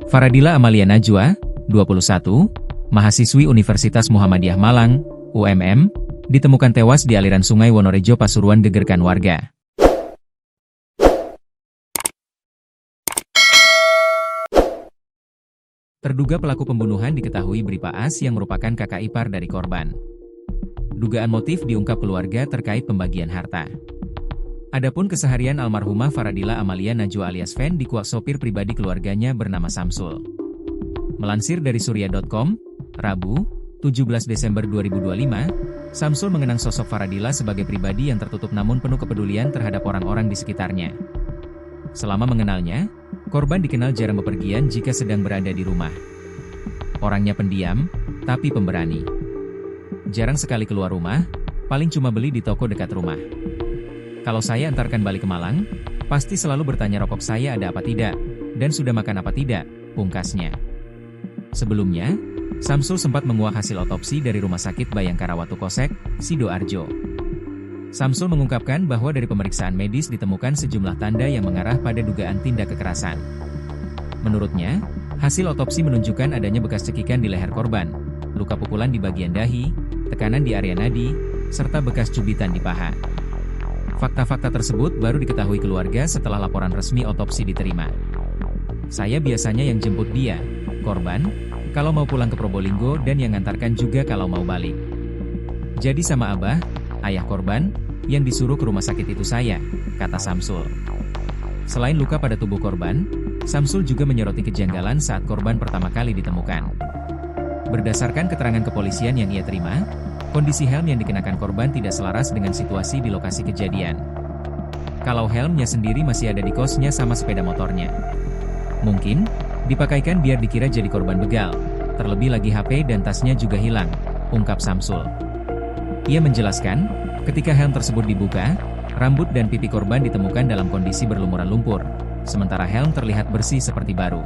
Faradila Amalia Najwa, 21, mahasiswi Universitas Muhammadiyah Malang, UMM, ditemukan tewas di aliran Sungai Wonorejo Pasuruan gegerkan warga. Terduga pelaku pembunuhan diketahui Bribka As yang merupakan kakak ipar dari korban. Dugaan motif diungkap keluarga terkait pembagian harta. Adapun keseharian almarhumah Faradila Amalia Najwa alias Fen dikuak sopir pribadi keluarganya bernama Samsul. Melansir dari surya.com, Rabu, 17 Desember 2025, Samsul mengenang sosok Faradila sebagai pribadi yang tertutup namun penuh kepedulian terhadap orang-orang di sekitarnya. Selama mengenalnya, korban dikenal jarang bepergian jika sedang berada di rumah. Orangnya pendiam, tapi pemberani. Jarang sekali keluar rumah, paling cuma beli di toko dekat rumah. Kalau saya antarkan balik ke Malang, pasti selalu bertanya rokok saya ada apa tidak, dan sudah makan apa tidak, pungkasnya. Sebelumnya, Samsul sempat menguak hasil otopsi dari Rumah Sakit Bayangkara Watu Kosek, Sidoarjo. Samsul mengungkapkan bahwa dari pemeriksaan medis ditemukan sejumlah tanda yang mengarah pada dugaan tindak kekerasan. Menurutnya, hasil otopsi menunjukkan adanya bekas cekikan di leher korban, luka pukulan di bagian dahi, tekanan di area nadi, serta bekas cubitan di paha. Fakta-fakta tersebut baru diketahui keluarga setelah laporan resmi otopsi diterima. Saya biasanya yang jemput dia, korban, kalau mau pulang ke Probolinggo dan yang ngantarkan juga kalau mau balik. Jadi sama Abah, ayah korban, yang disuruh ke rumah sakit itu saya, kata Samsul. Selain luka pada tubuh korban, Samsul juga menyoroti kejanggalan saat korban pertama kali ditemukan. Berdasarkan keterangan kepolisian yang ia terima, kondisi helm yang dikenakan korban tidak selaras dengan situasi di lokasi kejadian. Kalau helmnya sendiri masih ada di kosnya sama sepeda motornya. Mungkin, dipakaikan biar dikira jadi korban begal, terlebih lagi HP dan tasnya juga hilang, ungkap Samsul. Ia menjelaskan, ketika helm tersebut dibuka, rambut dan pipi korban ditemukan dalam kondisi berlumuran lumpur, sementara helm terlihat bersih seperti baru.